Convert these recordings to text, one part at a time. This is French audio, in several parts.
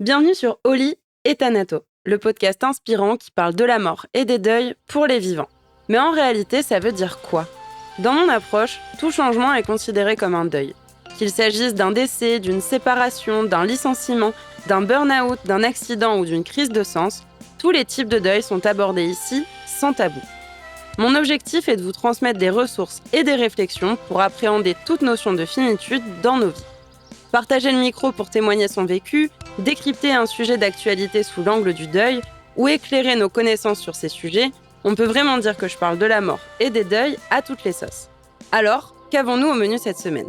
Bienvenue sur Oli et Thanato, le podcast inspirant qui parle de la mort et des deuils pour les vivants. Mais en réalité, ça veut dire quoi ? Dans mon approche, tout changement est considéré comme un deuil. Qu'il s'agisse d'un décès, d'une séparation, d'un licenciement, d'un burn-out, d'un accident ou d'une crise de sens, tous les types de deuil sont abordés ici sans tabou. Mon objectif est de vous transmettre des ressources et des réflexions pour appréhender toute notion de finitude dans nos vies. Partager le micro pour témoigner son vécu, décrypter un sujet d'actualité sous l'angle du deuil ou éclairer nos connaissances sur ces sujets, on peut vraiment dire que je parle de la mort et des deuils à toutes les sauces. Alors, qu'avons-nous au menu cette semaine ?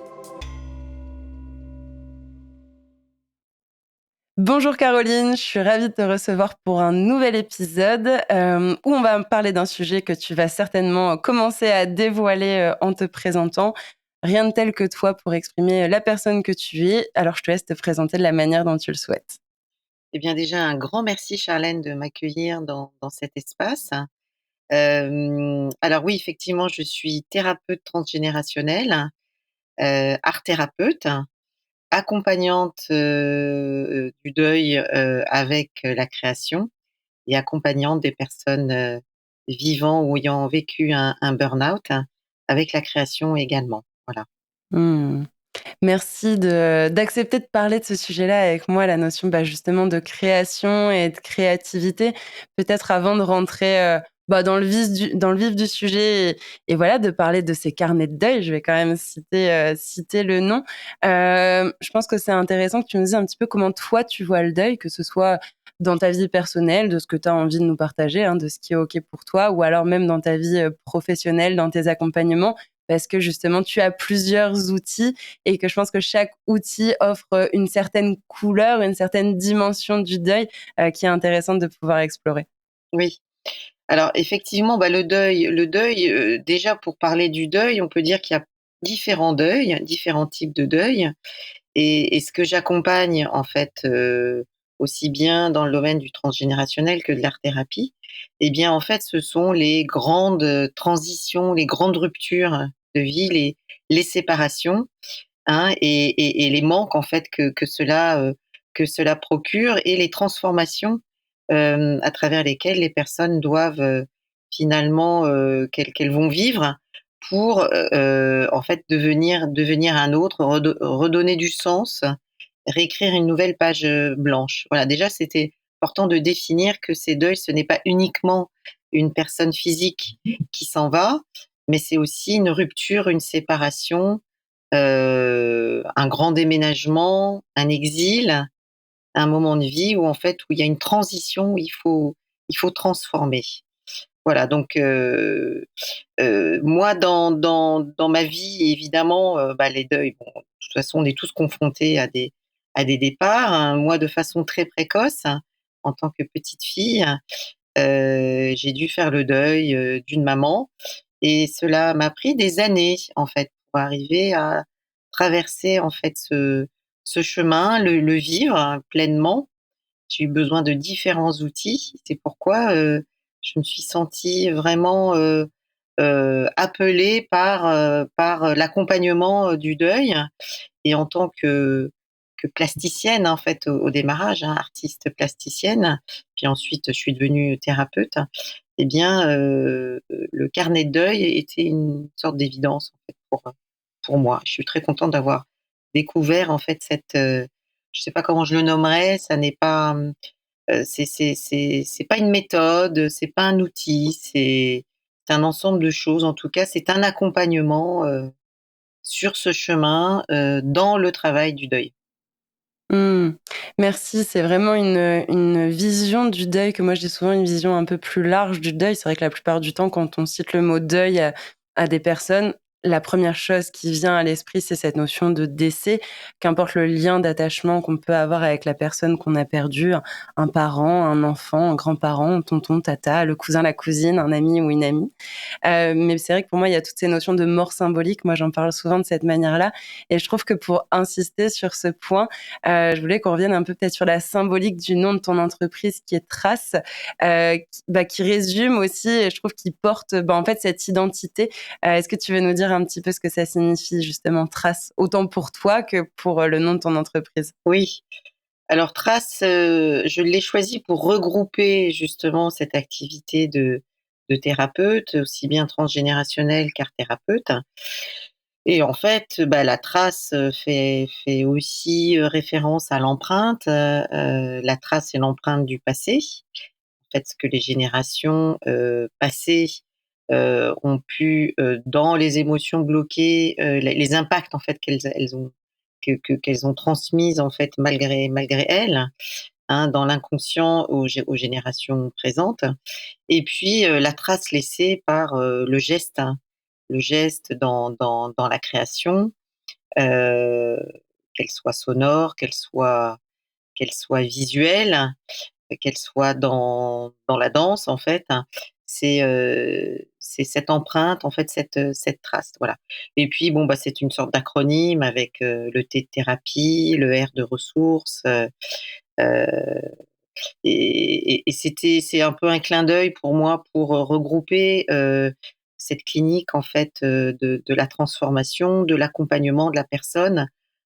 Bonjour Caroline, je suis ravie de te recevoir pour un nouvel épisode où on va parler d'un sujet que tu vas certainement commencer à dévoiler en te présentant. Rien de tel que toi pour exprimer la personne que tu es, alors je te laisse te présenter de la manière dont tu le souhaites. Eh bien, déjà, un grand merci, Charlène, de m'accueillir dans cet espace. Alors oui, effectivement, je suis thérapeute transgénérationnelle, art thérapeute, accompagnante du deuil avec la création et accompagnante des personnes vivant ou ayant vécu un burn-out avec la création également. Voilà. Hmm. Merci d'accepter de parler de ce sujet-là avec moi, la notion justement de création et de créativité. Peut-être avant de rentrer dans le vif du sujet et voilà, de parler de ces carnets de deuil, je vais quand même citer le nom. Je pense que c'est intéressant que tu nous dises un petit peu comment toi tu vois le deuil, que ce soit dans ta vie personnelle, de ce que tu as envie de nous partager, hein, de ce qui est OK pour toi, ou alors même dans ta vie professionnelle, dans tes accompagnements, parce que justement tu as plusieurs outils et que je pense que chaque outil offre une certaine couleur, une certaine dimension du deuil qui est intéressante de pouvoir explorer. Oui. Alors effectivement, le deuil, déjà pour parler du deuil, on peut dire qu'il y a différents deuils, différents types de deuil et ce que j'accompagne en fait, aussi bien dans le domaine du transgénérationnel que de l'art-thérapie, eh bien en fait ce sont les grandes, transitions, les grandes ruptures de vie, les séparations, hein et les manques en fait que cela procure et les transformations, à travers lesquelles les personnes doivent, finalement, qu'elles vont vivre pour, en fait devenir un autre, redonner du sens, réécrire une nouvelle page, blanche. Voilà, déjà c'était important de définir que ces deuils, ce n'est pas uniquement une personne physique qui s'en va, mais c'est aussi une rupture, une séparation, un grand déménagement, un exil, un moment de vie où en fait, où il y a une transition, où il faut transformer. Voilà donc moi dans ma vie évidemment, les deuils, bon, de toute façon, on est tous confrontés à des départs, hein. Moi, de façon très précoce, en tant que petite fille, j'ai dû faire le deuil, d'une maman et cela m'a pris des années, en fait, pour arriver à traverser, en fait, ce chemin, le vivre hein, pleinement. J'ai eu besoin de différents outils. C'est pourquoi, je me suis sentie vraiment, appelée par l'accompagnement, du deuil et en tant que plasticienne, en fait, au démarrage, hein, artiste plasticienne, puis ensuite je suis devenue thérapeute, eh bien, le carnet de deuil était une sorte d'évidence, en fait, pour moi. Je suis très contente d'avoir découvert, en fait, je sais pas comment je le nommerais, ça n'est pas, c'est pas une méthode, c'est pas un outil, c'est un ensemble de choses. En tout cas, c'est un accompagnement, sur ce chemin, dans le travail du deuil. Mmh. Merci, c'est vraiment une vision du deuil que moi je dis souvent une vision un peu plus large du deuil. C'est vrai que la plupart du temps, quand on cite le mot deuil à des personnes, la première chose qui vient à l'esprit, c'est cette notion de décès, qu'importe le lien d'attachement qu'on peut avoir avec la personne qu'on a perdue, un parent, un enfant, un grand-parent, un tonton, tata, le cousin, la cousine, un ami ou une amie. Mais c'est vrai que pour moi, il y a toutes ces notions de mort symbolique. Moi, j'en parle souvent de cette manière-là. Et je trouve que pour insister sur ce point, je voulais qu'on revienne un peu peut-être sur la symbolique du nom de ton entreprise qui est Trace, qui résume aussi, et je trouve qu'il porte en fait cette identité. Est-ce que tu veux nous dire un petit peu ce que ça signifie justement Trace, autant pour toi que pour le nom de ton entreprise? Oui. Alors trace, je l'ai choisi pour regrouper justement cette activité de thérapeute, aussi bien transgénérationnelle qu'art thérapeute. Et en fait, bah, la trace, fait aussi, référence à l'empreinte. La trace, c'est l'empreinte du passé. En fait, ce que les générations, passées, ont pu, dans les émotions bloquées, les impacts en fait qu'elles ont qu'elles ont transmises en fait malgré elles, hein, dans l'inconscient aux générations présentes. Et puis, la trace laissée par, le geste, hein, le geste dans la création, heu, qu'elle soit sonore, qu'elle soit visuelle, qu'elle soit dans la danse en fait, hein. C'est cette empreinte en fait, cette trace, voilà. Et puis bon, bah, c'est une sorte d'acronyme avec, le T de thérapie, le R de ressources, heu et c'est un peu un clin d'œil pour moi pour, regrouper, cette clinique en fait, de la transformation, de l'accompagnement de la personne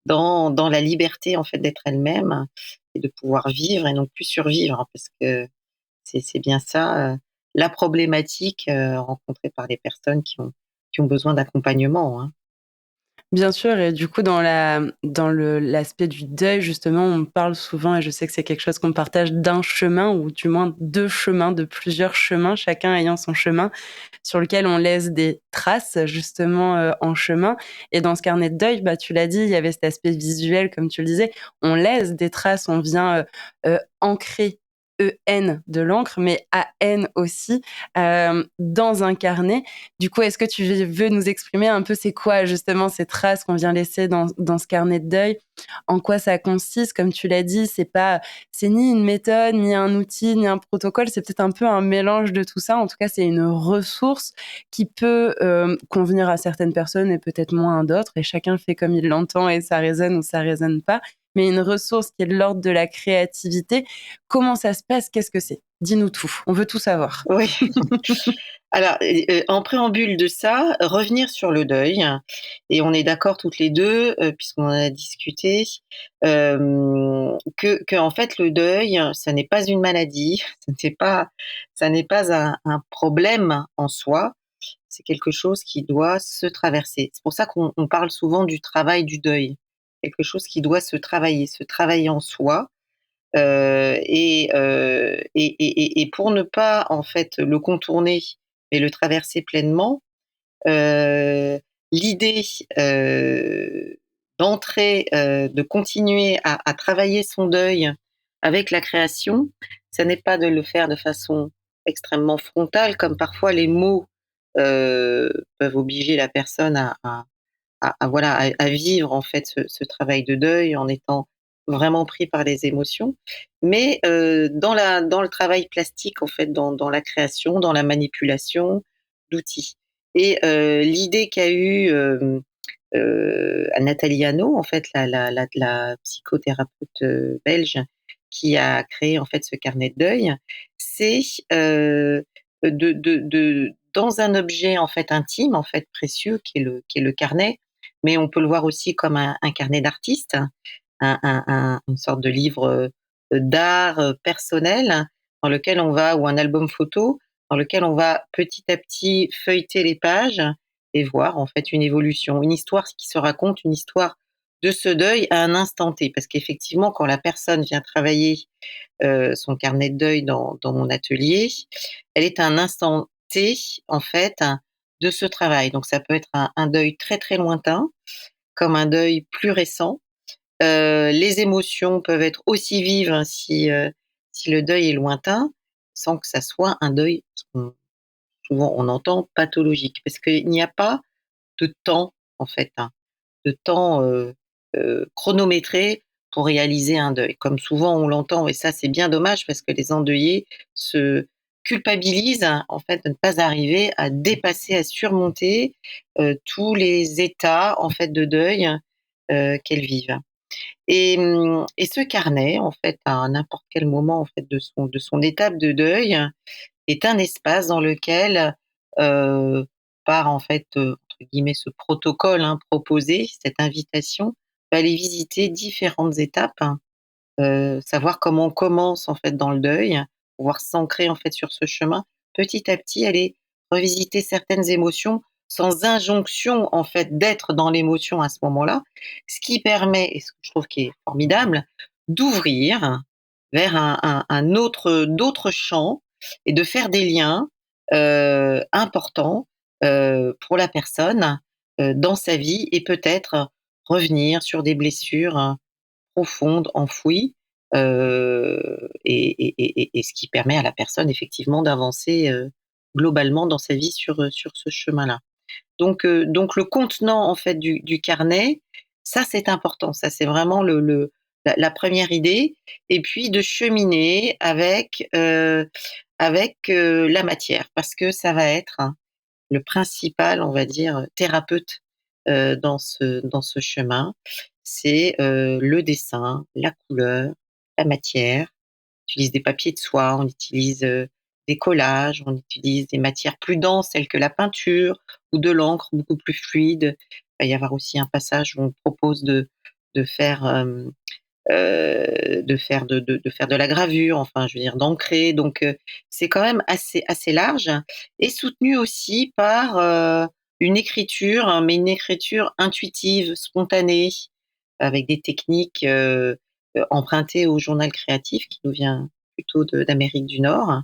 dans la liberté en fait d'être elle-même et de pouvoir vivre et non plus survivre, hein, parce que c'est bien ça, la problématique, rencontrée par les personnes qui ont besoin d'accompagnement, hein. Bien sûr et du coup dans l'aspect du deuil justement, on parle souvent et je sais que c'est quelque chose qu'on partage d'un chemin ou du moins 2 chemins, de plusieurs chemins, chacun ayant son chemin sur lequel on laisse des traces justement, en chemin et dans ce carnet de deuil, bah, tu l'as dit, il y avait cet aspect visuel comme tu le disais. On laisse des traces, on vient, ancrer, E-N de l'encre, mais A-N aussi, dans un carnet. Du coup, est-ce que tu veux nous exprimer un peu c'est quoi justement ces traces qu'on vient laisser dans ce carnet de deuil? En quoi ça consiste? Comme tu l'as dit, c'est ni une méthode, ni un outil, ni un protocole, c'est peut-être un peu un mélange de tout ça. En tout cas, c'est une ressource qui peut, convenir à certaines personnes et peut-être moins à d'autres et chacun fait comme il l'entend et ça résonne ou ça résonne pas. Mais une ressource qui est de l'ordre de la créativité. Comment ça se passe? Qu'est-ce que c'est? Dis-nous tout, on veut tout savoir. Oui. Alors, en préambule de ça, revenir sur le deuil et on est d'accord toutes les 2, puisqu'on en a discuté, que en fait le deuil, ça n'est pas une maladie, ça n'est pas un problème en soi, c'est quelque chose qui doit se traverser. C'est pour ça qu'on parle souvent du travail du deuil. Quelque chose qui doit se travailler en soi, et pour ne pas en fait le contourner et le traverser pleinement, heu, l'idée, d'entrer, de continuer à travailler son deuil avec la création, ça n'est pas de le faire de façon extrêmement frontale comme parfois les mots, peuvent obliger la personne à voilà, à vivre en fait ce travail de deuil en étant vraiment pris par les émotions. Mais, dans le travail plastique en fait, dans la création, dans la manipulation d'outils. Et l'idée qu'a eue, Nathalie Hanot en fait la psychothérapeute, belge qui a créé en fait ce carnet de deuil, c'est, de dans un objet en fait intime, en fait précieux qui est le carnet, mais on peut le voir aussi comme un carnet d'artiste, une sorte de livre, d'art, personnel dans lequel on va ou un album photo dans lequel on va petit à petit feuilleter les pages et voir en fait une évolution, une histoire qui se raconte, une histoire de ce deuil à un instant T. Parce qu'effectivement, quand la personne vient travailler, son carnet de deuil dans mon atelier, elle est à un instant T en fait de ce travail. Donc ça peut être un deuil très, très lointain, comme un deuil plus récent. Les émotions peuvent être aussi vives, hein, si le deuil est lointain, sans que ça soit un deuil, ce qu'on souvent on entend, pathologique. Parce qu'il n'y a pas de temps, en fait, hein, de temps, chronométré pour réaliser un deuil. Comme souvent on l'entend et ça c'est bien dommage parce que les endeuillés se culpabilisent, hein, en fait, de ne pas arriver à dépasser, à surmonter, tous les états, en fait, de deuil, qu'elles vivent. Et ce carnet, en fait, à n'importe quel moment, en fait, de son étape de deuil, est un espace dans lequel, heu, par en fait, entre guillemets «ce protocole», hein, proposé, cette invitation, va aller visiter différentes étapes, hein, savoir comment on commence en fait dans le deuil, pouvoir s'ancrer en fait sur ce chemin. Petit à petit, aller revisiter certaines émotions sans injonction en fait d'être dans l'émotion à ce moment-là, ce qui permet, et ce que je trouve qui est formidable, d'ouvrir vers un autre d'autres champs et de faire des liens importants pour la personne dans sa vie et peut-être revenir sur des blessures profonde, enfouie, et ce qui permet à la personne effectivement d'avancer, globalement dans sa vie sur ce chemin-là. Donc le contenant en fait du carnet, ça c'est important, ça c'est vraiment la 1re idée et puis de cheminer avec la matière parce que ça va être le principal, on va dire, thérapeute dans ce chemin, c'est le dessin, la couleur, la matière. On utilise des papiers de soie, on utilise des collages, on utilise des matières plus denses telles que la peinture ou de l'encre beaucoup plus fluide. Il va y avoir aussi un passage où on propose de faire de la gravure, enfin, je veux dire, d'ancrer. Donc, c'est quand même assez large et soutenu aussi par une écriture, hein, mais une écriture intuitive, spontanée, avec des techniques empruntées au journal créatif qui nous vient plutôt d'Amérique du Nord.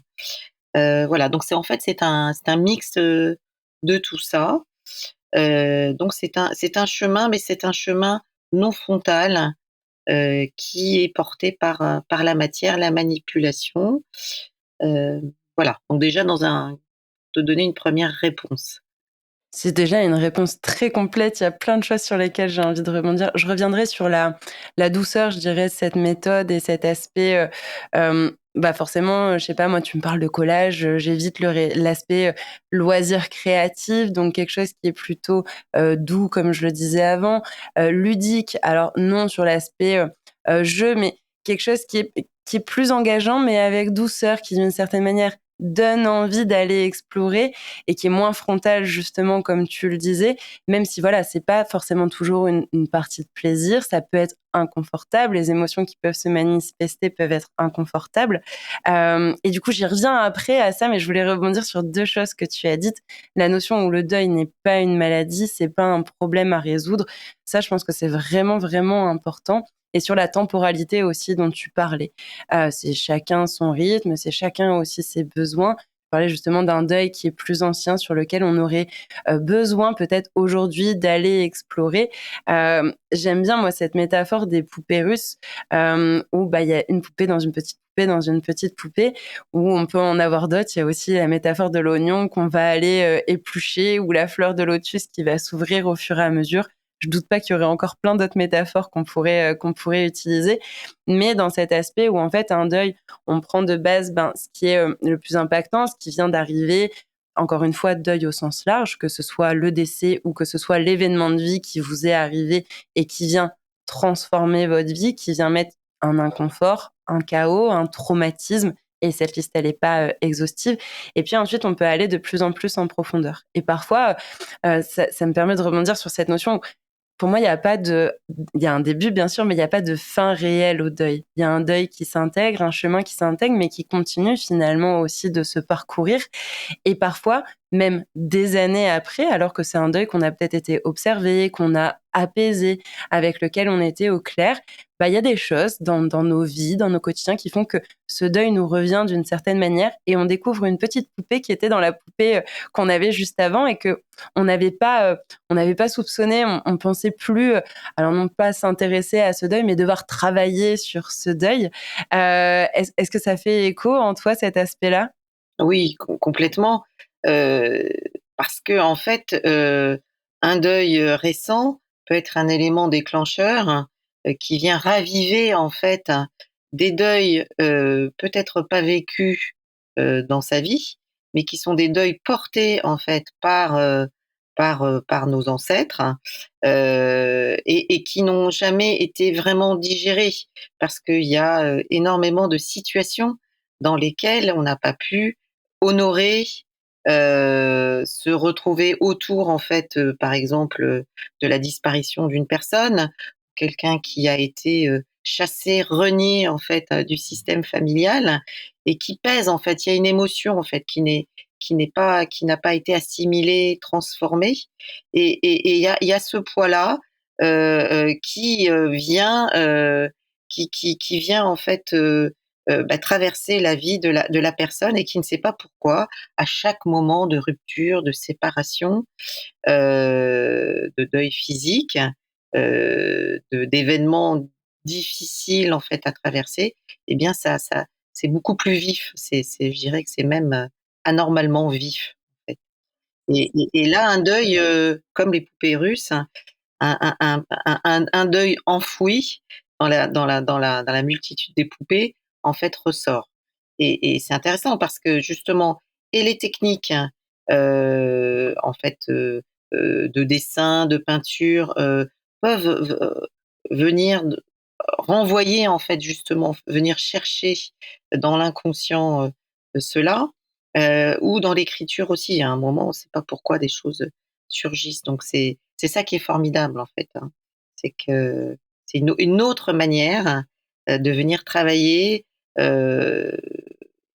Voilà, donc c'est un mix de tout ça. Donc c'est un chemin, mais c'est un chemin non frontal qui est porté par la matière, la manipulation. Heu, voilà, donc déjà te donner une première réponse. C'est déjà une réponse très complète. Il y a plein de choses sur lesquelles j'ai envie de rebondir. Je reviendrai sur la douceur, je dirais, de cette méthode et cet aspect, bah, forcément, je sais pas, moi, tu me parles de collage, j'évite l'aspect, loisir créatif, donc quelque chose qui est plutôt, doux, comme je le disais avant, ludique. Alors non, sur l'aspect, jeu, mais quelque chose qui est plus engageant, mais avec douceur, qui d'une certaine manière donne envie d'aller explorer et qui est moins frontal justement comme tu le disais, même si voilà, c'est pas forcément toujours une partie de plaisir, ça peut être inconfortable, les émotions qui peuvent se manifester peuvent être inconfortables. Et du coup, j'y reviens après à ça, mais je voulais rebondir sur 2 choses que tu as dites. La notion où le deuil n'est pas une maladie, c'est pas un problème à résoudre. Ça, je pense que c'est vraiment, vraiment important et sur la temporalité aussi dont tu parlais. C'est chacun son rythme, c'est chacun aussi ses besoins. Je parlais justement d'un deuil qui est plus ancien sur lequel on aurait besoin peut-être aujourd'hui d'aller explorer. J'aime bien moi cette métaphore des poupées russes où bah il y a une poupée dans une petite poupée dans une petite poupée où on peut en avoir d'autres. Il y a aussi la métaphore de l'oignon qu'on va aller éplucher ou la fleur de lotus qui va s'ouvrir au fur et à mesure. Je doute pas qu'il y aurait encore plein d'autres métaphores qu'on pourrait utiliser, mais dans cet aspect où en fait un deuil, on prend de base ce qui est le plus impactant, ce qui vient d'arriver. Encore une fois, deuil au sens large, que ce soit le décès ou que ce soit l'événement de vie qui vous est arrivé et qui vient transformer votre vie, qui vient mettre un inconfort, un chaos, un traumatisme. Et cette liste, elle n'est pas exhaustive. Et puis ensuite, on peut aller de plus en plus en profondeur. Et parfois, ça me permet de rebondir sur cette notion pour moi, il y a un début, bien sûr, mais il n'y a pas de fin réelle au deuil. Il y a un deuil qui s'intègre, un chemin qui s'intègre, mais qui continue finalement aussi de se parcourir. Et parfois, même des années après, alors que c'est un deuil qu'on a peut-être été observé, qu'on a apaisé, avec lequel on était au clair, bah, il y a des choses dans nos vies, dans nos quotidiens qui font que ce deuil nous revient d'une certaine manière et on découvre une petite poupée qui était dans la poupée qu'on avait juste avant et que on n'avait pas soupçonné, on pensait plus, alors non pas s'intéresser à ce deuil, mais devoir travailler sur ce deuil. Est-ce que ça fait écho en toi cet aspect-là? Oui, complètement, heu, parce qu'en fait, un deuil, récent peut être un élément déclencheur, qui vient raviver en fait des deuils, peut-être pas vécus, dans sa vie, mais qui sont des deuils portés en fait par nos ancêtres, et qui n'ont jamais été vraiment digérés. Parce qu'il y a, énormément de situations dans lesquelles on n'a pas pu honorer, se retrouver autour en fait, par exemple, de la disparition d'une personne, quelqu'un qui a été, chassé, renié en fait du système familial et qui pèse en fait. Il y a une émotion en fait qui n'a pas été assimilée, transformée, et il y a ce poids-là qui vient qui vient en fait traverser la vie de la personne et qui ne sait pas pourquoi à chaque moment de rupture, de séparation, de deuil physique, d'événements difficiles en fait à traverser, eh bien ça c'est beaucoup plus vif. Je dirais que c'est même anormalement vif en fait. Et là, un deuil comme les poupées russes, un deuil enfoui dans la multitude des poupées, en fait, ressort. Et c'est intéressant parce que justement, et les techniques, en fait, de dessin, de peinture, peuvent venir renvoyer, en fait, justement, venir chercher dans l'inconscient cela, ou dans l'écriture aussi. Il y a un moment, on ne sait pas pourquoi des choses surgissent. Donc c'est ça qui est formidable en fait, hein. C'est que c'est une autre manière de venir travailler euh,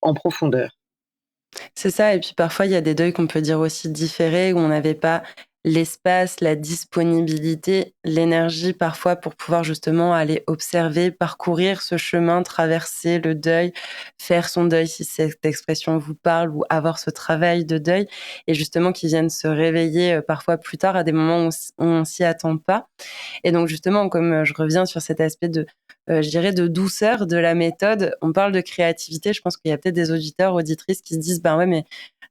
en profondeur. C'est ça, et puis parfois, il y a des deuils qu'on peut dire aussi différés, où on n'avait pas l'espace, la disponibilité, l'énergie parfois pour pouvoir justement aller observer, parcourir ce chemin, traverser le deuil, faire son deuil si cette expression vous parle, ou avoir ce travail de deuil, et justement qui viennent se réveiller parfois plus tard à des moments où on s'y attend pas. Et donc justement, comme je reviens sur cet aspect de, je dirais, de douceur de la méthode, on parle de créativité. Je pense qu'il y a peut-être des auditeurs, auditrices qui se disent, ben ouais, mais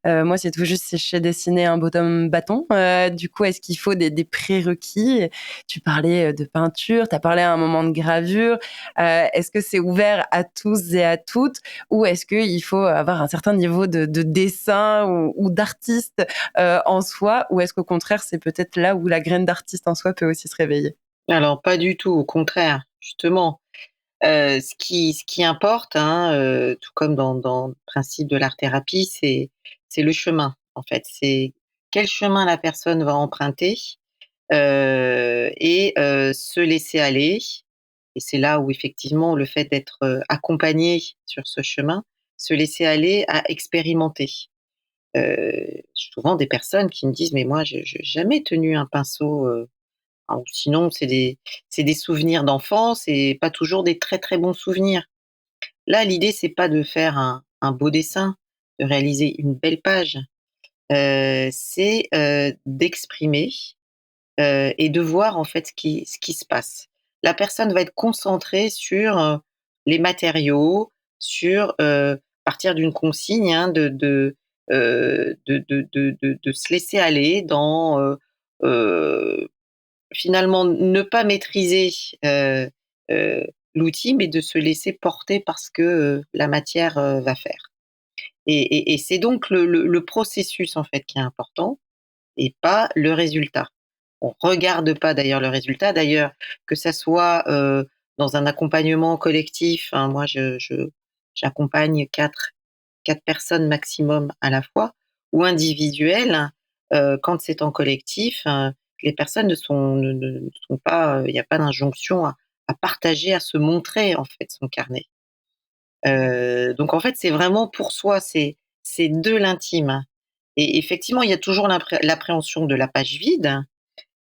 moi, c'est tout juste si je sais dessiner un bottom bâton. Du coup, est-ce qu'il faut des prérequis? Tu parlais de peinture, tu as parlé à un moment de gravure. Est-ce que c'est ouvert à tous et à toutes, ou est-ce qu'il faut avoir un certain niveau de dessin ou d'artiste en soi, ou est-ce qu'au contraire, c'est peut-être là où la graine d'artiste en soi peut aussi se réveiller? Alors pas du tout, au contraire, justement. Ce qui importe, hein, tout comme dans le principe de l'art-thérapie, c'est le chemin, en fait. C'est quel chemin la personne va emprunter, et se laisser aller. Et c'est là où effectivement le fait d'être, accompagné sur ce chemin, se laisser aller à expérimenter. Souvent des personnes qui me disent: «Mais moi j'ai jamais tenu un pinceau», ou sinon c'est des souvenirs d'enfance et pas toujours des très, très bons souvenirs. Là, l'idée, c'est pas de faire un beau dessin, de réaliser une belle page, c'est, d'exprimer, et de voir en fait ce qui se passe. La personne va être concentrée sur, les matériaux, sur, partir d'une consigne, hein, de se laisser aller dans, finalement ne pas maîtriser, heu heu, l'outil, mais de se laisser porter par ce que, la matière, va faire. Et c'est donc le processus en fait qui est important et pas le résultat. On regarde pas d'ailleurs le résultat. D'ailleurs, que ça soit, dans un accompagnement collectif, hein, moi j'accompagne quatre personnes maximum à la fois, ou individuel, quand c'est en collectif, les personnes ne sont pas, il y a pas d'injonction à partager, à se montrer en fait son carnet. Donc en fait, c'est vraiment pour soi, c'est de l'intime. Et effectivement, il y a toujours l'appréhension de la page vide,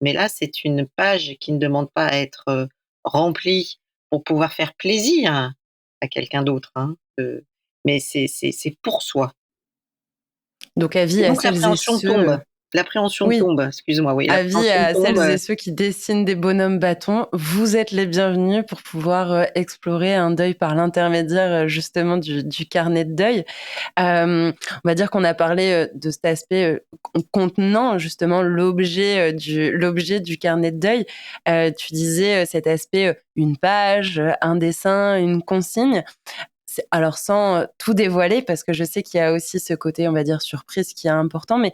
mais là, c'est une page qui ne demande pas à être, remplie pour pouvoir faire plaisir à quelqu'un d'autre, hein, mais c'est pour soi. Donc avis Et à donc celles et l'appréhension ceux, tombe. L'appréhension oui, tombe, excuse-moi, oui, avis l'appréhension à tombe, celles et ceux qui dessinent des bonhommes bâtons, vous êtes les bienvenus pour pouvoir, explorer un deuil par l'intermédiaire, justement du carnet de deuil. On va dire qu'on a parlé, de cet aspect, contenant justement l'objet du carnet de deuil. Tu disais, cet aspect, une page, un dessin, une consigne. Alors sans, tout dévoiler, parce que je sais qu'il y a aussi ce côté, on va dire, surprise qui est important, mais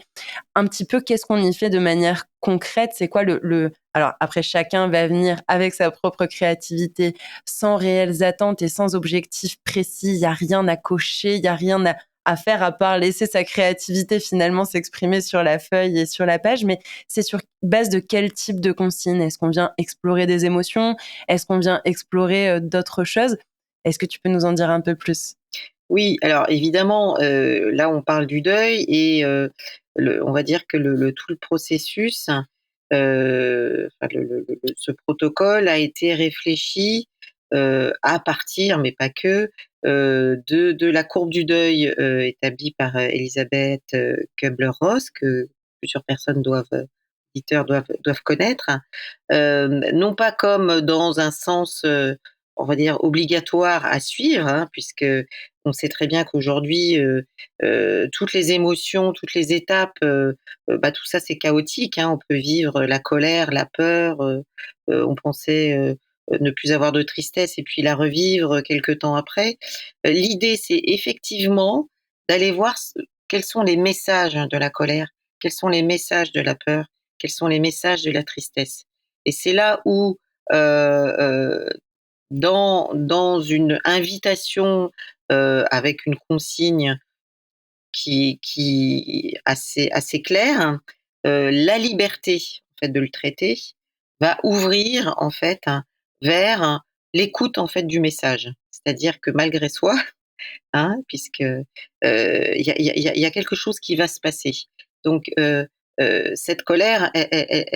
un petit peu, qu'est-ce qu'on y fait de manière concrète? C'est quoi alors après, chacun va venir avec sa propre créativité, sans réelles attentes et sans objectif précis. Il y a rien à cocher, il y a rien à faire à part laisser sa créativité finalement s'exprimer sur la feuille et sur la page. Mais c'est sur base de quel type de consigne? Est-ce qu'on vient explorer des émotions? Est-ce qu'on vient explorer d'autres choses? Est-ce que tu peux nous en dire un peu plus? Oui, alors évidemment, là on parle du deuil et on va dire que tout le processus, enfin ce protocole a été réfléchi, à partir, mais pas que, de la courbe du deuil, établie par, Elisabeth, Kubler-Ross, que plusieurs personnes auditeurs doivent connaître. Non pas comme dans un sens, on va dire obligatoire à suivre, hein, puisque on sait très bien qu'aujourd'hui, toutes les émotions, toutes les étapes, bah, tout ça c'est chaotique, hein. On peut vivre la colère, la peur, on pensait, ne plus avoir de tristesse et puis la revivre quelque temps après. L'idée, c'est effectivement d'aller voir quels sont les messages de la colère, quels sont les messages de la peur, quels sont les messages de la tristesse. Et c'est là où, heu, dans une invitation, avec une consigne qui assez claire, la liberté, en fait, de le traiter va ouvrir, en fait, vers l'écoute, en fait, du message. C'est-à-dire que malgré soi, hein, puisque, il y a quelque chose qui va se passer. Donc, cette colère,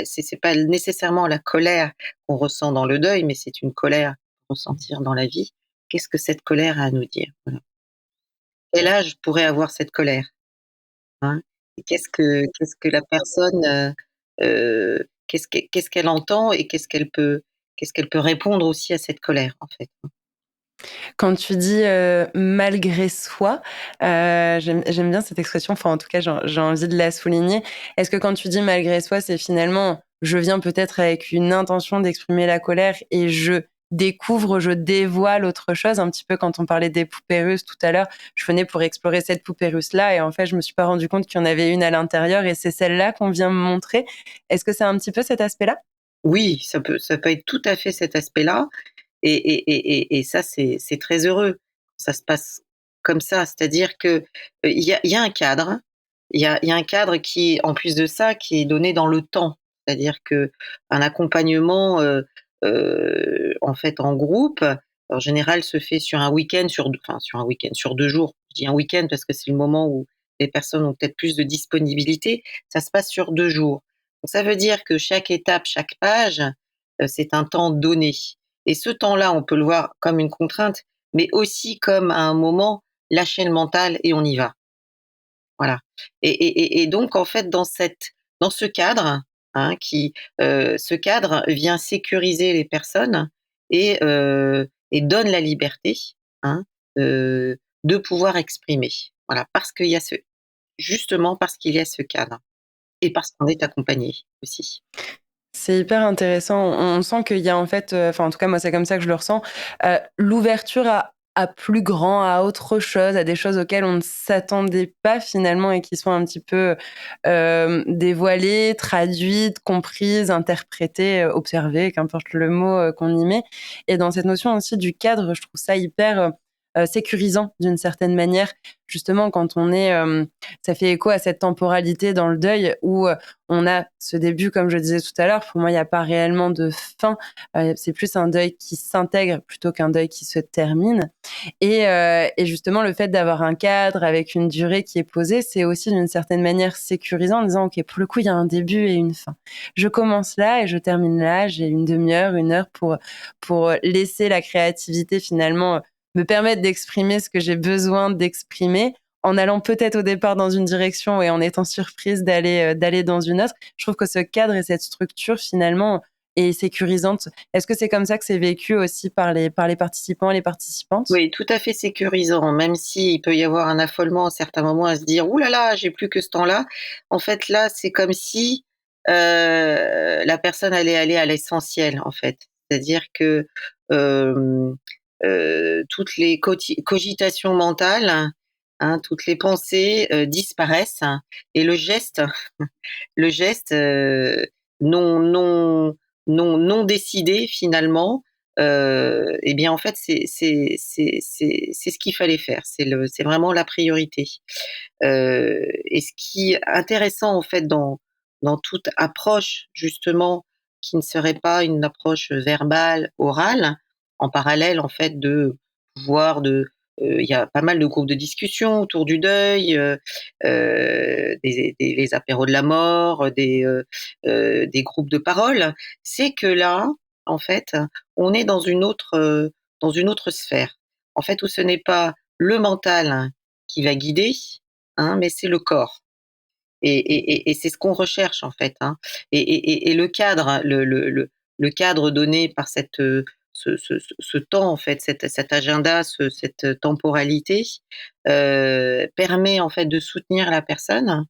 c'est pas nécessairement la colère qu'on ressent dans le deuil, mais c'est une colère qu'on ressentir dans la vie. Qu'est-ce que cette colère a à nous dire? Voilà. Quel âge pourrait avoir cette colère? Hein? Et qu'est-ce que la personne, qu'est-ce qu'elle entend et qu'est-ce qu'elle peut répondre aussi à cette colère, en fait? Quand tu dis, «malgré soi», j'aime bien cette expression, enfin, en tout cas, j'ai envie de la souligner. Est-ce que quand tu dis «malgré soi», c'est finalement, je viens peut-être avec une intention d'exprimer la colère et je découvre, je dévoile autre chose? Un petit peu quand on parlait des poupées russes tout à l'heure, je venais pour explorer cette poupée russe-là et en fait, je me suis pas rendu compte qu'il y en avait une à l'intérieur et c'est celle-là qu'on vient me montrer. Est-ce que c'est un petit peu cet aspect-là? Oui, ça peut être tout à fait cet aspect-là et ça, c'est très heureux. Ça se passe comme ça, c'est-à-dire que, il y a un cadre, il y a un cadre qui, en plus de ça, qui est donné dans le temps. C'est-à-dire qu'un accompagnement, en fait, en groupe, en général, se fait sur un week-end, sur un week-end, sur 2 jours. Je dis un week-end parce que c'est le moment où les personnes ont peut-être plus de disponibilité. Ça se passe sur 2 jours. Donc ça veut dire que chaque étape, chaque page, c'est un temps donné. Et ce temps-là, on peut le voir comme une contrainte, mais aussi comme à un moment, lâcher le mental et on y va. Voilà. Et donc en fait, dans ce cadre, hein, ce cadre vient sécuriser les personnes et donne la liberté, hein, de pouvoir exprimer. Voilà, parce qu'il y a ce justement parce qu'il y a ce cadre et parce qu'on est accompagné aussi. C'est hyper intéressant. On sent qu'il y a en fait, enfin en tout cas moi c'est comme ça que je le ressens, l'ouverture à plus grand, à autre chose, à des choses auxquelles on ne s'attendait pas finalement et qui sont un petit peu, dévoilées, traduites, comprises, interprétées, observées, qu'importe le mot, qu'on y met. Et dans cette notion aussi du cadre, je trouve ça hyper, sécurisant d'une certaine manière. Justement quand on est, ça fait écho à cette temporalité dans le deuil où, on a ce début, comme je disais tout à l'heure, pour moi, il n'y a pas réellement de fin. C'est plus un deuil qui s'intègre plutôt qu'un deuil qui se termine. Et justement, le fait d'avoir un cadre avec une durée qui est posée, c'est aussi d'une certaine manière sécurisant en disant, OK, pour le coup, il y a un début et une fin. Je commence là et je termine là. J'ai une demi-heure, une heure pour laisser la créativité finalement me permettre d'exprimer ce que j'ai besoin d'exprimer en allant peut-être au départ dans une direction et en étant surprise d'aller dans une autre. Je trouve que ce cadre et cette structure finalement est sécurisante. Est-ce que c'est comme ça que c'est vécu aussi par les participants et les participantes? Oui, tout à fait sécurisant, même s'il peut y avoir un affolement à certains moments à se dire: «Ouh là là, j'ai plus que ce temps-là». En fait, là, c'est comme si, la personne allait aller à l'essentiel, en fait. C'est-à-dire que, hem, toutes les cogitations mentales, hein, toutes les pensées, disparaissent et le geste, non décidé finalement, eh bien, en fait, c'est ce qu'il fallait faire. C'est vraiment la priorité. Et ce qui est intéressant, en fait, dans toute approche, justement, qui ne serait pas une approche verbale, orale, en parallèle, en fait, de pouvoir il y a pas mal de groupes de discussion autour du deuil, des les apéros de la mort, des groupes de parole. C'est que là, en fait, on est dans une autre sphère. En fait, où ce n'est pas le mental qui va guider, hein, mais c'est le corps. Et c'est ce qu'on recherche en fait, hein. Et le cadre, le cadre donné par ce temps en fait, cet agenda, cette temporalité, permet en fait de soutenir la personne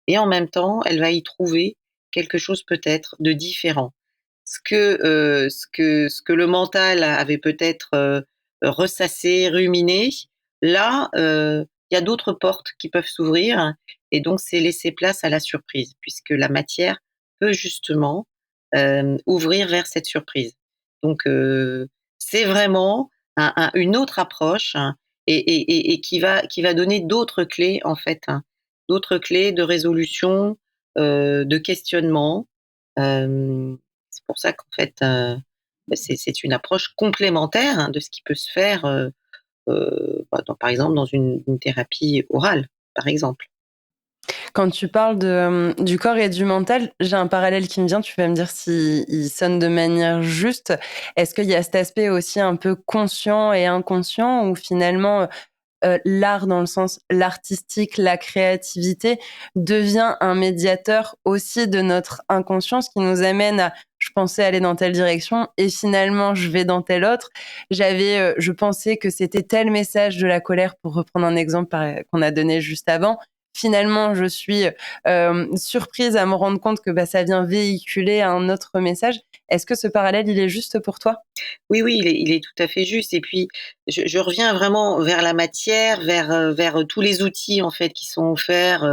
et en même temps, elle va y trouver quelque chose peut-être de différent. Ce que le mental avait peut-être, ressassé, ruminé, là, il y a d'autres portes qui peuvent s'ouvrir et donc c'est laisser place à la surprise puisque la matière peut justement, ouvrir vers cette surprise. Donc c'est vraiment une autre approche, hein, et qui va donner d'autres clés en fait, hein, d'autres clés de résolution, de questionnement. C'est pour ça qu'en fait, c'est une approche complémentaire, hein, de ce qui peut se faire, par exemple dans une thérapie orale, par exemple. Quand tu parles du corps et du mental, j'ai un parallèle qui me vient, tu vas me dire s'il sonne de manière juste. Est-ce qu'il y a cet aspect aussi un peu conscient et inconscient où finalement, l'art dans le sens l'artistique, la créativité devient un médiateur aussi de notre inconscience qui nous amène à: «Je pensais aller dans telle direction et finalement je vais dans telle autre. Je pensais que c'était tel message de la colère», pour reprendre un exemple qu'on a donné juste avant. Finalement, je suis, surprise à me rendre compte que, bah, ça vient véhiculer un autre message. Est-ce que ce parallèle, il est juste pour toi? Oui, oui, il est tout à fait juste et puis je reviens vraiment vers la matière, vers tous les outils, en fait, qui sont offerts,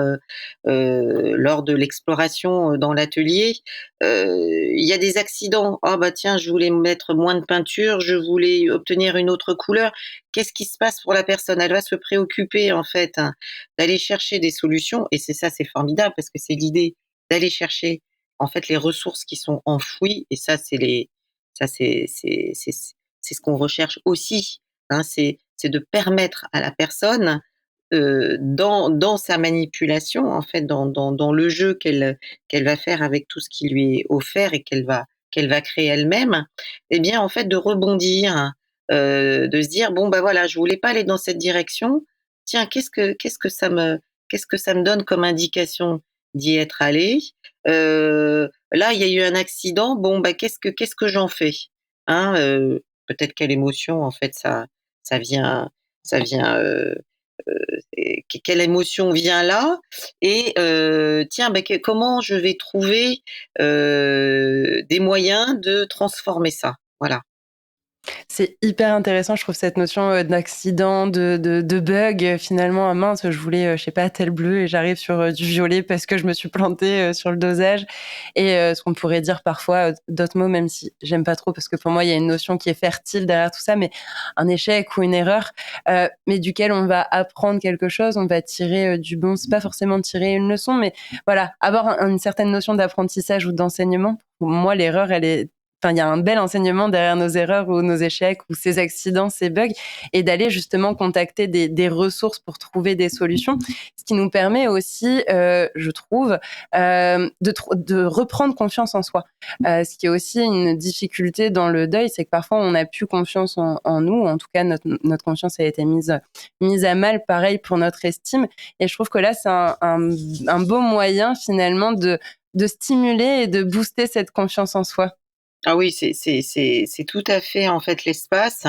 lors de l'exploration, dans l'atelier. Il y a des accidents. «Ah bah tiens, je voulais mettre moins de peinture, je voulais obtenir une autre couleur». Qu'est-ce qui se passe pour la personne? Elle va se préoccuper, en fait, hein, d'aller chercher des solutions et c'est ça, c'est formidable parce que c'est l'idée, d'aller chercher, en fait, les ressources qui sont enfouies et ça, c'est ce qu'on recherche aussi, hein. C'est de permettre à la personne, dans sa manipulation, en fait, dans le jeu qu'elle va faire avec tout ce qui lui est offert et qu'elle va créer elle-même, et bien, en fait, de rebondir, de se dire: «Bon, bah, voilà, je voulais pas aller dans cette direction. Tiens, qu'est-ce que ça me donne comme indication d'y être allé? Là, il y a eu un accident. Bon, bah, qu'est-ce que j'en fais?» Hein, peut-être quelle émotion, en fait, ça vient ça vient, et quelle émotion vient là et tiens, bah, comment je vais trouver, des moyens de transformer ça? Voilà. C'est hyper intéressant, je trouve cette notion, d'accident, de bug, finalement. «Ah mince, je voulais, je sais pas, tel bleu et j'arrive sur, du violet parce que je me suis plantée, sur le dosage» et ce qu'on pourrait dire parfois, d'autres mots, même si j'aime pas trop parce que pour moi, il y a une notion qui est fertile derrière tout ça, mais un échec ou une erreur, mais duquel on va apprendre quelque chose, on va tirer, du bon. C'est pas forcément tirer une leçon, mais voilà, avoir une certaine notion d'apprentissage ou d'enseignement. Pour moi, l'erreur, elle est enfin, il y a un bel enseignement derrière nos erreurs ou nos échecs ou ces accidents, ces bugs, et d'aller justement contacter des ressources pour trouver des solutions. Ce qui nous permet aussi, je trouve, de reprendre confiance en soi. Ce qui est aussi une difficulté dans le deuil, c'est que parfois on n'a plus confiance en nous. En tout cas, notre confiance a été mise à mal. Pareil pour notre estime. Et je trouve que là, c'est un beau moyen finalement de stimuler et de booster cette confiance en soi. Ah oui, c'est tout à fait, en fait, l'espace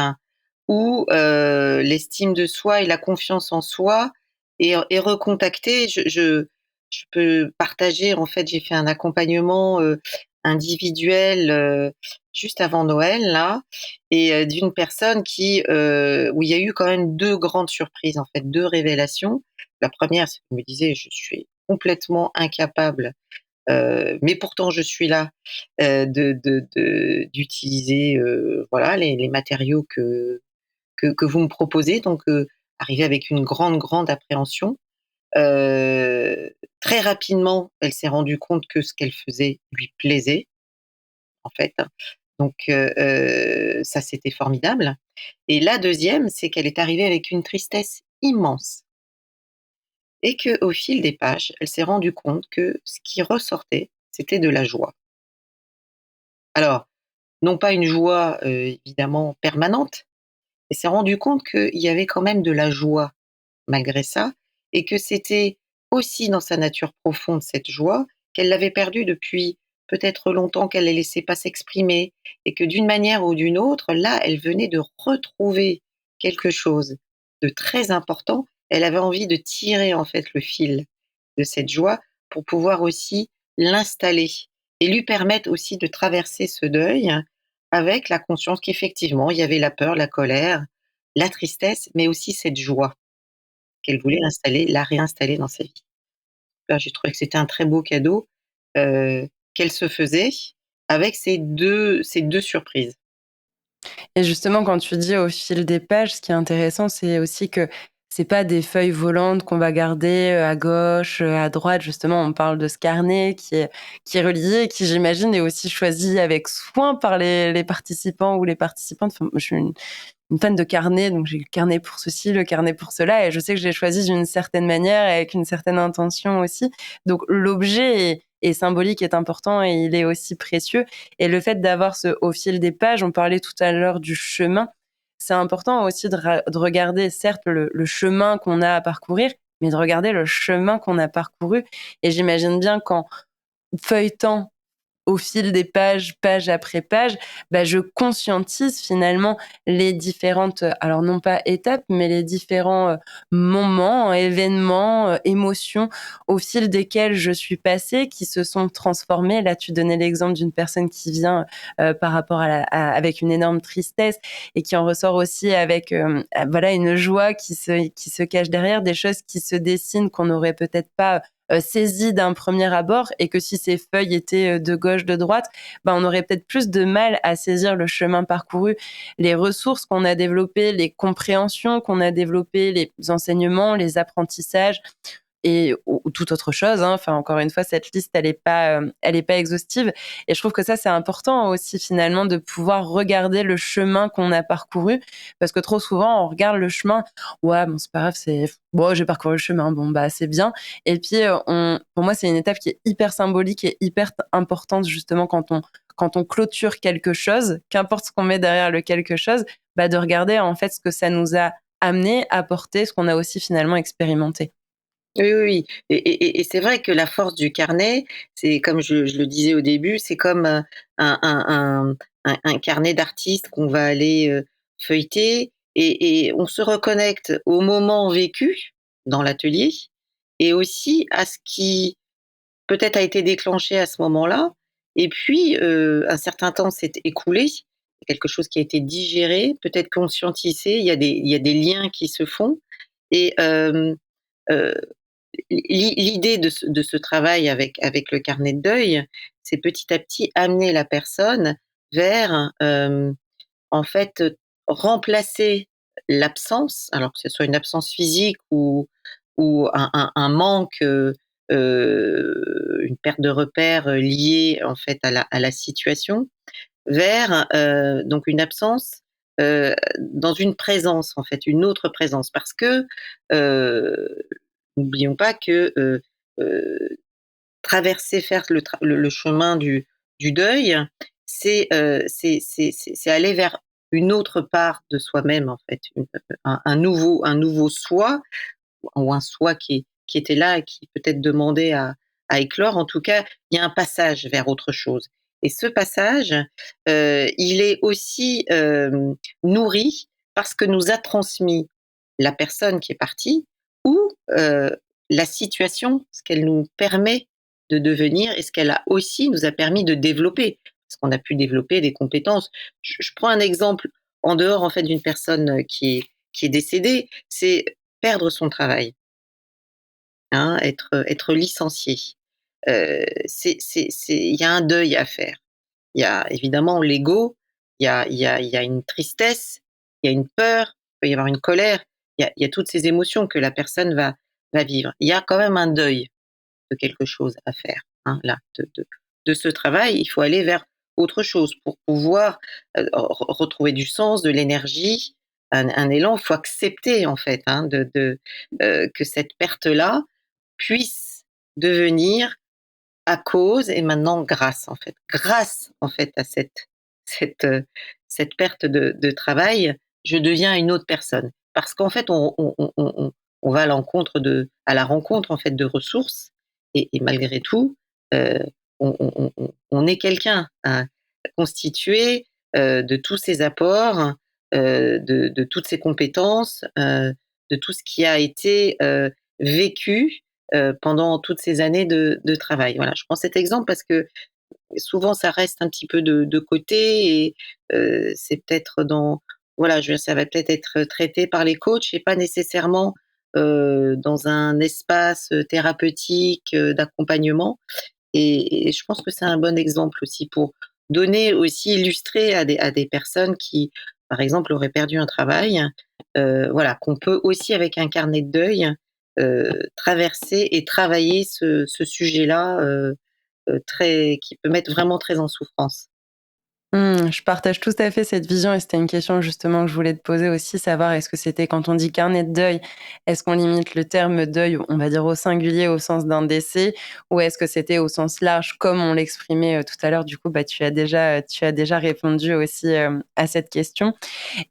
où, l'estime de soi et la confiance en soi est recontactée. Je peux partager, en fait, j'ai fait un accompagnement, individuel, juste avant Noël, là et d'une personne où il y a eu quand même 2 grandes surprises, en fait, 2 révélations. La première, c'est qu'elle me disait: «Je suis complètement incapable Mais pourtant je suis là, d'utiliser, voilà les matériaux que vous me proposez donc arrivée avec une grande, grande appréhension. Très rapidement, elle s'est rendue compte que ce qu'elle faisait lui plaisait, en fait, donc ça, c'était formidable et la deuxième, c'est qu'elle est arrivée avec une tristesse immense et qu'au fil des pages, elle s'est rendue compte que ce qui ressortait, c'était de la joie. Alors, non pas une joie, évidemment permanente, elle s'est rendue compte qu'il y avait quand même de la joie malgré ça et que c'était aussi dans sa nature profonde cette joie, qu'elle l'avait perdue depuis peut-être longtemps, qu'elle ne laissait pas s'exprimer et que d'une manière ou d'une autre, là, elle venait de retrouver quelque chose de très important. Elle avait envie de tirer en fait le fil de cette joie pour pouvoir aussi l'installer et lui permettre aussi de traverser ce deuil avec la conscience qu'effectivement, il y avait la peur, la colère, la tristesse, mais aussi cette joie qu'elle voulait installer, la réinstaller dans sa vie. Là, j'ai trouvé que c'était un très beau cadeau, qu'elle se faisait avec ces deux surprises. Et justement, quand tu dis au fil des pages, ce qui est intéressant, c'est aussi que c'est pas des feuilles volantes qu'on va garder, à gauche, à droite. Justement, on parle de ce carnet qui est relié et qui, j'imagine, est aussi choisi avec soin par les participants ou les participantes. Enfin, moi, je suis une fan de carnet, donc j'ai le carnet pour ceci, le carnet pour cela, et je sais que je l'ai choisi d'une certaine manière et avec une certaine intention aussi. Donc l'objet est symbolique, est important et il est aussi précieux. Et le fait d'avoir ce au fil des pages, on parlait tout à l'heure du chemin, c'est important aussi de regarder certes le chemin qu'on a à parcourir, mais de regarder le chemin qu'on a parcouru. Et j'imagine bien qu'en feuilletant au fil des pages, page après page, bah, je conscientise finalement les différentes, alors non pas étapes, mais les différents, moments, événements, émotions au fil desquels je suis passée, qui se sont transformés. Là, tu donnais l'exemple d'une personne qui vient, par rapport avec une énorme tristesse et qui en ressort aussi avec, voilà, une joie qui se cache derrière, des choses qui se dessinent qu'on n'aurait peut-être pas saisi d'un premier abord et que si ces feuilles étaient de gauche, de droite, ben, on aurait peut-être plus de mal à saisir le chemin parcouru, les ressources qu'on a développées, les compréhensions qu'on a développées, les enseignements, les apprentissages et ou toute autre chose, hein. Enfin, encore une fois, cette liste, elle est pas exhaustive. Et je trouve que ça, c'est important aussi finalement de pouvoir regarder le chemin qu'on a parcouru, parce que trop souvent, on regarde le chemin, ouais, bon, c'est pas grave, c'est bon, j'ai parcouru le chemin, bon, bah, c'est bien. Et puis, pour moi, c'est une étape qui est hyper symbolique et hyper importante justement quand on clôture quelque chose, qu'importe ce qu'on met derrière le quelque chose, bah, de regarder en fait ce que ça nous a amené, apporté, ce qu'on a aussi finalement expérimenté. Oui, oui, oui et c'est vrai que la force du carnet, c'est comme je le disais au début, c'est comme, un carnet d'artiste qu'on va aller, feuilleter et on se reconnecte au moment vécu dans l'atelier et aussi à ce qui peut-être a été déclenché à ce moment-là et puis, un certain temps s'est écoulé, quelque chose qui a été digéré, peut-être conscientisé, il y a des liens qui se font et heu l'idée de ce travail avec le carnet de deuil, c'est petit à petit amener la personne vers, en fait, remplacer l'absence, alors que ce soit une absence physique ou un manque, une perte de repères, liée en fait à la situation, vers, donc une absence, dans une présence en fait, une autre présence. Parce que, heu, n'oublions pas que, heu, traverser, faire le chemin du deuil, c'est aller vers une autre part de soi-même en fait, un nouveau soi ou un soi qui était là et qui peut-être demandait à éclore. En tout cas, il y a un passage vers autre chose et ce passage, il est aussi, nourri par ce que nous a transmis la personne qui est partie ou, la situation, ce qu'elle nous permet de devenir et ce qu'elle a aussi nous a permis de développer. Parce qu'on a pu développer des compétences. Je prends un exemple en dehors, en fait, d'une personne, qui est décédée, c'est perdre son travail, hein, être licencié. il y a un deuil à faire. Il y a évidemment l'ego, il y a une tristesse, il y a une peur, il peut y avoir une colère, il y a toutes ces émotions que la personne va vivre. Il y a quand même un deuil de quelque chose à faire, hein, là, de ce travail. Il faut aller vers autre chose pour pouvoir retrouver du sens, de l'énergie, un élan. Il faut accepter, en fait, hein, que cette perte-là puisse devenir à cause et maintenant grâce, en fait. Grâce, en fait, à cette, heu, cette perte de travail, je deviens une autre personne. Parce qu'en fait, on va à la rencontre, en fait, de ressources et malgré tout, heu, on est quelqu'un, hein, constitué, de tous ces apports, de toutes ces compétences, de tout ce qui a été, vécu, pendant toutes ces années de travail. Voilà, je prends cet exemple parce que souvent ça reste un petit peu de côté et c'est peut-être dans voilà, je veux dire, ça va peut-être être traité par les coachs et pas nécessairement, dans un espace, thérapeutique, d'accompagnement et je pense que c'est un bon exemple aussi pour donner aussi, illustrer à des personnes qui, par exemple, auraient perdu un travail, voilà, qu'on peut aussi avec un carnet de deuil, traverser et travailler ce sujet-là, très qui peut mettre vraiment très en souffrance. Je partage tout à fait cette vision et c'était une question justement que je voulais te poser aussi, savoir est-ce que c'était quand on dit carnet de deuil, est-ce qu'on limite le terme deuil, on va dire au singulier au sens d'un décès ou est-ce que c'était au sens large comme on l'exprimait, tout à l'heure? Du coup, bah, tu as déjà répondu aussi, à cette question.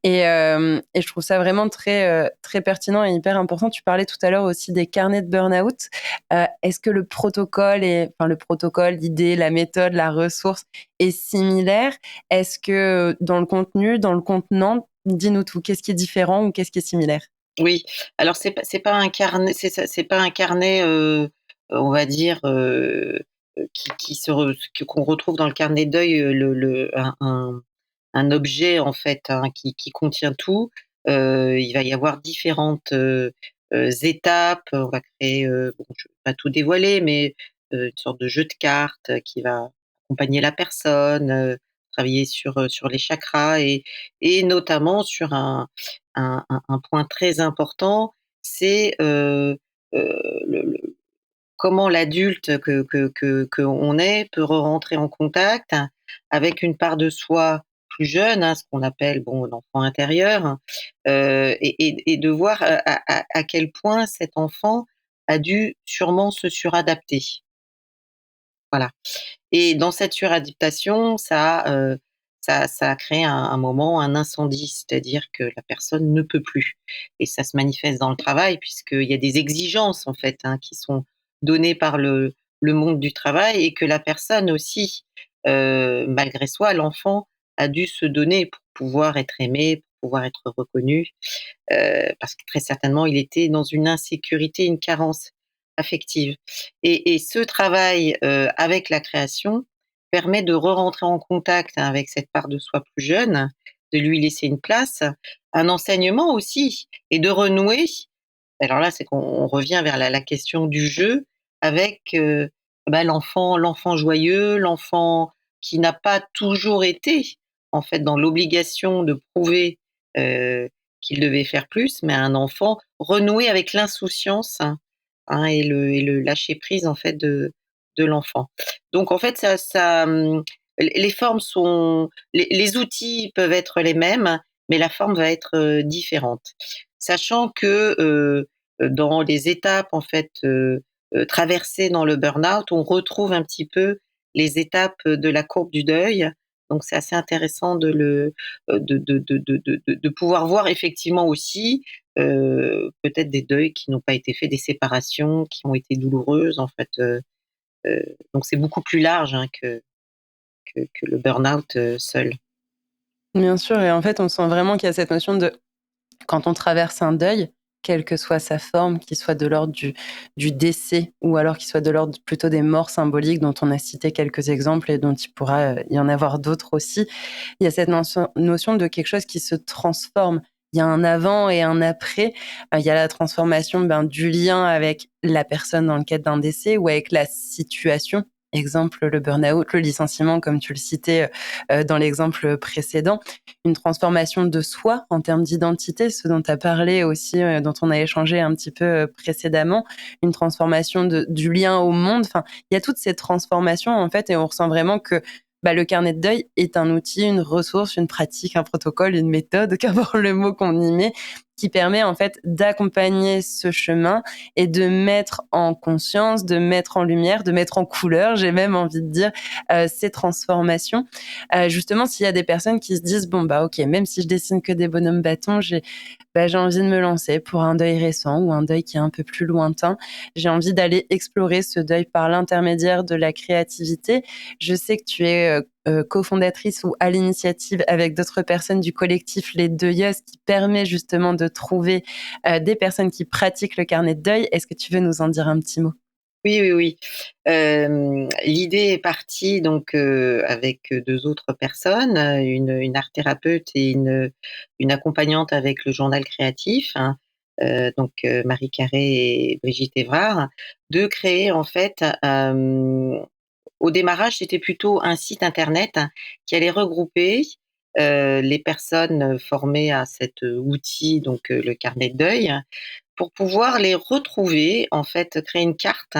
Et je trouve ça vraiment très pertinent et hyper important. Tu parlais tout à l'heure aussi des carnets de burn-out. Est-ce que le protocole, l'idée, la méthode, la ressource est similaire? Est-ce que dans le contenu, dans le contenant, dis-nous tout. Qu'est-ce qui est différent ou qu'est-ce qui est similaire? Oui, alors c'est pas un carnet c'est pas un carnet, on va dire, qui se re que qu'on retrouve dans le carnet de deuil, le un objet en fait, hein, qui contient tout. Il va y avoir différentes, étapes. On va créer, bon, je vais pas tout dévoiler, mais une sorte de jeu de cartes qui va accompagner la personne, travailler sur les chakras et notamment sur un point très important, c'est, le comment l'adulte qu'on est peut re-rentrer en contact avec une part de soi plus jeune, hein, ce qu'on appelle, bon, l'enfant intérieur, et de voir à quel point cet enfant a dû sûrement se suradapter. Voilà. Et dans cette suradaptation, ça a créé un moment, un incendie, c'est-à-dire que la personne ne peut plus et ça se manifeste dans le travail puisqu'il y a des exigences, en fait, hein, qui sont données par le monde du travail et que la personne aussi, malgré soi, l'enfant a dû se donner pour pouvoir être aimé, pour pouvoir être reconnu. Parce que très certainement, il était dans une insécurité, une carence affective. Et ce travail, avec la création permet de re-rentrer en contact avec cette part de soi plus jeune, de lui laisser une place, un enseignement aussi et de renouer. Alors là, c'est qu'on revient vers la question du jeu avec, bah, l'enfant joyeux, l'enfant qui n'a pas toujours été, en fait, dans l'obligation de prouver, heu, qu'il devait faire plus, mais un enfant renouer avec l'insouciance, hein, et le lâcher prise, en fait, de l'enfant. Donc en fait, les formes sont les outils peuvent être les mêmes, mais la forme va être, différente. Sachant que, dans les étapes en fait, traversées dans le burn-out, on retrouve un petit peu les étapes, de la courbe du deuil. Donc c'est assez intéressant de pouvoir voir effectivement aussi, peut-être des deuils qui n'ont pas été faits, des séparations qui ont été douloureuses en fait, donc c'est beaucoup plus large, hein, que le burn-out, seul. Bien sûr et en fait, on sent vraiment qu'il y a cette notion de quand on traverse un deuil, quelle que soit sa forme, qu'il soit de l'ordre du décès ou alors qu'il soit de l'ordre plutôt des morts symboliques dont on a cité quelques exemples et dont il pourra, y en avoir d'autres aussi. Il y a cette notion de quelque chose qui se transforme il y a un avant et un après. Il y a la transformation du lien avec la personne dans le cadre d'un décès ou avec la situation. Exemple, le burn-out, le licenciement, comme tu le citais dans l'exemple précédent. Une transformation de soi en termes d'identité, ce dont tu as parlé aussi, dont on a échangé un petit peu précédemment. Une transformation du lien au monde. Enfin, il y a toutes ces transformations, en fait, et on ressent vraiment que le carnet de deuil est un outil, une ressource, une pratique, un protocole, une méthode, qu'importe le mot qu'on y met, qui permet en fait d'accompagner ce chemin et de mettre en conscience, de mettre en lumière, de mettre en couleur, j'ai même envie de dire, ces transformations. Justement, s'il y a des personnes qui se disent, bon, ok, même si je dessine que des bonhommes bâtons, j'ai envie de me lancer pour un deuil récent ou un deuil qui est un peu plus lointain. J'ai envie d'aller explorer ce deuil par l'intermédiaire de la créativité. Je sais que tu es cofondatrice ou à l'initiative avec d'autres personnes du collectif Les Deuilleuses qui permet justement de trouver des personnes qui pratiquent le carnet de deuil. Est-ce que tu veux nous en dire un petit mot? Oui, oui, oui. L'idée est partie donc avec 2 autres personnes, une art thérapeute et une accompagnante avec le journal créatif, hein, donc Marie Carré et Brigitte Évrard, de créer en fait, au démarrage, c'était plutôt un site internet qui allait regrouper, les personnes formées à cet outil, donc le carnet de deuil, pour pouvoir les retrouver, en fait, créer une carte,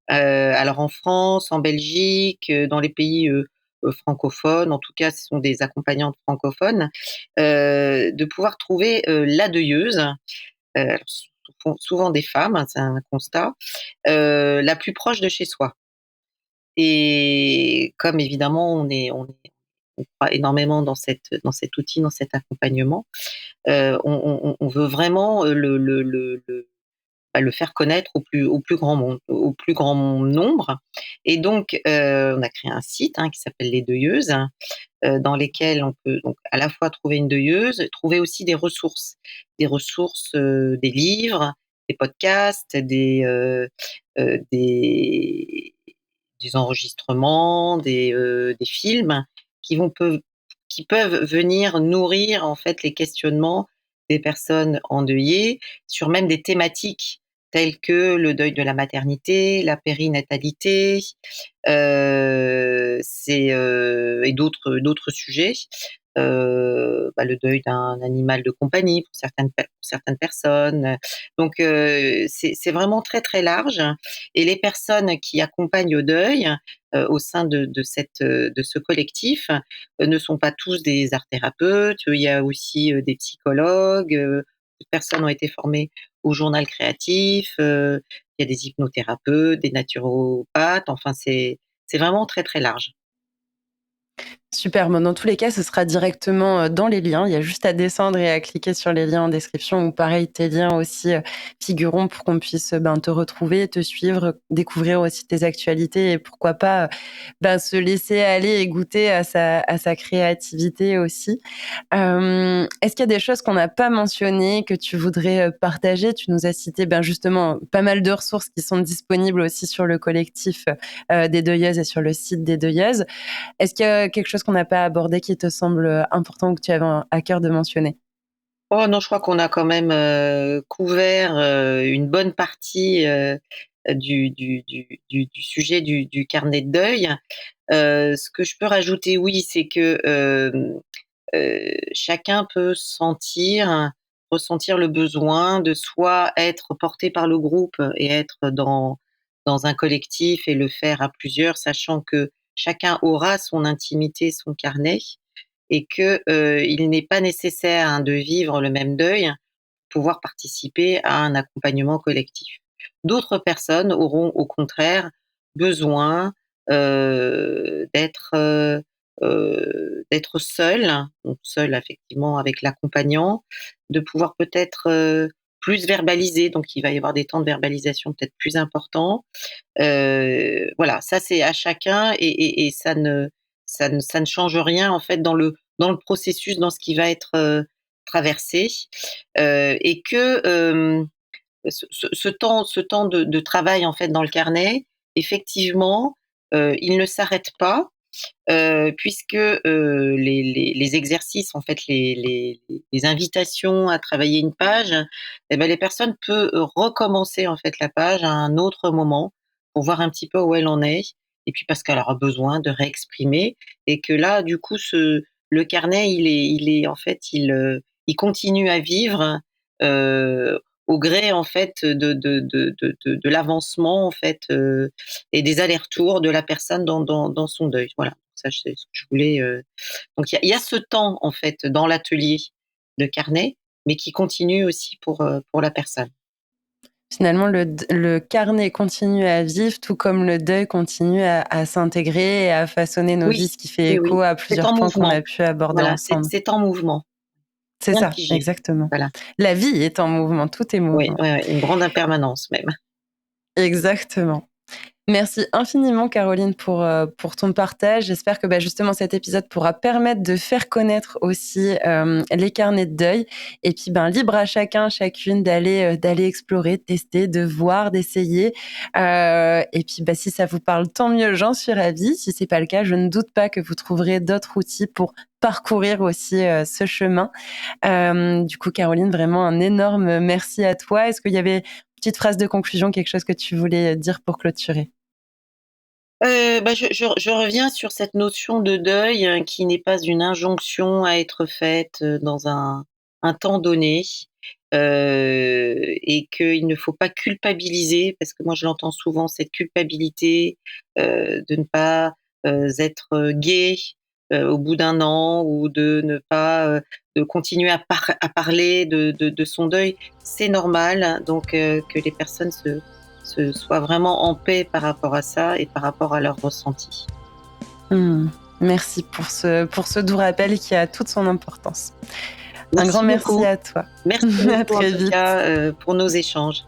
alors en France, en Belgique, dans les pays, francophones, en tout cas ce sont des accompagnantes francophones, de pouvoir trouver, la deuilleuse, alors souvent des femmes, hein, c'est un constat, la plus proche de chez soi. Et comme évidemment on croit énormément dans cet outil, dans cet accompagnement, on veut vraiment, le faire connaître au plus grand nombre. Et donc, on a créé un site, hein, qui s'appelle Les Deuilleuses, dans lesquelles on peut donc à la fois trouver une deuilleuse, trouver aussi des ressources, des livres, des podcasts, des enregistrements, des films qui vont peuvent qui peuvent venir nourrir en fait les questionnements des personnes endeuillées sur même des thématiques telles que le deuil de la maternité, la périnatalité, et d'autres sujets. Le deuil d'un animal de compagnie pour certaines personnes. Donc c'est vraiment très, très large et les personnes qui accompagnent au deuil, au sein de ce collectif, ne sont pas tous des art thérapeutes. Il y a aussi, des psychologues, d'autres personnes ont été formées au journal créatif, il y a des hypnothérapeutes, des naturopathes, enfin c'est vraiment très, très large. Super, bon, dans tous les cas, ce sera directement dans les liens. Il y a juste à descendre et à cliquer sur les liens en description ou pareil, tes liens aussi figureront pour qu'on puisse te retrouver, te suivre, découvrir aussi tes actualités et pourquoi pas se laisser aller et goûter à sa créativité aussi. Est-ce qu'il y a des choses qu'on n'a pas mentionnées, que tu voudrais partager? Tu nous as cité justement pas mal de ressources qui sont disponibles aussi sur le collectif des Deuilleuses et sur le site des Deuilleuses. Est-ce qu'il y a quelque chose qu'on n'a pas abordé qui te semble important ou que tu avais à cœur de mentionner? Oh non, je crois qu'on a quand même, couvert, une bonne partie, du sujet du carnet de deuil. Ce que je peux rajouter, oui, c'est que, chacun peut ressentir le besoin de soit être porté par le groupe et être dans un collectif et le faire à plusieurs, sachant que chacun aura son intimité, son carnet et que, il n'est pas nécessaire, hein, de vivre le même deuil pour pouvoir participer à un accompagnement collectif. D'autres personnes auront au contraire besoin, d'être seules, donc seules effectivement avec l'accompagnant, de pouvoir peut-être, plus verbaliser, donc il va y avoir des temps de verbalisation peut-être plus importants. Voilà, ça c'est à chacun et ça ne change rien en fait dans le processus, dans ce qui va être, traversé, et que, ce temps de travail en fait dans le carnet, effectivement, il ne s'arrête pas. puisque les exercices, en fait, les invitations à travailler une page, eh ben, les personnes peuvent recommencer en fait la page à un autre moment pour voir un petit peu où elle en est. Et puis parce qu'elle aura besoin de réexprimer et que là, du coup, le carnet, il continue à vivre euh, au gré en fait de l'avancement en fait et des allers-retours de la personne dans son deuil. Voilà, ça c'est ce que je voulais. Donc il y a ce temps en fait dans l'atelier de carnet, mais qui continue aussi pour la personne. Finalement, le carnet continue à vivre, tout comme le deuil continue à s'intégrer et à façonner nos Oui, vies, ce qui fait oui, écho oui, à c'est plusieurs en points qu'on mouvement. a pu aborder Voilà, ensemble. c'est en mouvement, C'est rien ça, figé. exactement. Voilà. La vie est en mouvement, tout est Oui, mouvement. ouais, ouais, une grande impermanence même. Exactement. Merci infiniment Caroline pour ton partage. J'espère que justement cet épisode pourra permettre de faire connaître aussi les carnets de deuil. Et puis libre à chacun, chacune d'aller explorer, de tester, de voir, d'essayer. Et puis si ça vous parle, tant mieux, j'en suis ravie. Si c'est pas le cas, je ne doute pas que vous trouverez d'autres outils pour parcourir aussi ce chemin. Du coup, Caroline, vraiment un énorme merci à toi. Est-ce qu'il y avait une petite phrase de conclusion, quelque chose que tu voulais dire pour clôturer? Je reviens sur cette notion de deuil qui n'est pas une injonction à être faite dans un temps donné et qu'il ne faut pas culpabiliser, parce que moi je l'entends souvent, cette culpabilité de ne pas être gai au bout d'un an ou de ne pas de continuer à parler de son deuil. C'est normal, donc que les personnes soient vraiment en paix par rapport à ça et par rapport à leur ressenti. Merci pour ce doux rappel qui a toute son importance. Un grand Merci merci beaucoup. à toi. Merci À beaucoup en très tout vite. cas pour nos échanges.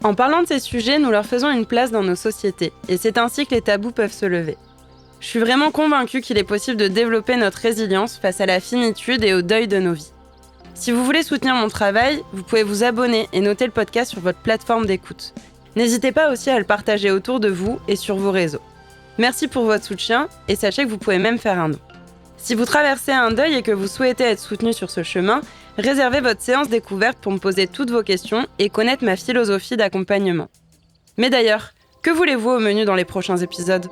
En parlant de ces sujets, nous leur faisons une place dans nos sociétés, et c'est ainsi que les tabous peuvent se lever. Je suis vraiment convaincue qu'il est possible de développer notre résilience face à la finitude et au deuil de nos vies. Si vous voulez soutenir mon travail, vous pouvez vous abonner et noter le podcast sur votre plateforme d'écoute. N'hésitez pas aussi à le partager autour de vous et sur vos réseaux. Merci pour votre soutien et sachez que vous pouvez même faire un don. Si vous traversez un deuil et que vous souhaitez être soutenu sur ce chemin, réservez votre séance découverte pour me poser toutes vos questions et connaître ma philosophie d'accompagnement. Mais d'ailleurs, que voulez-vous au menu dans les prochains épisodes ?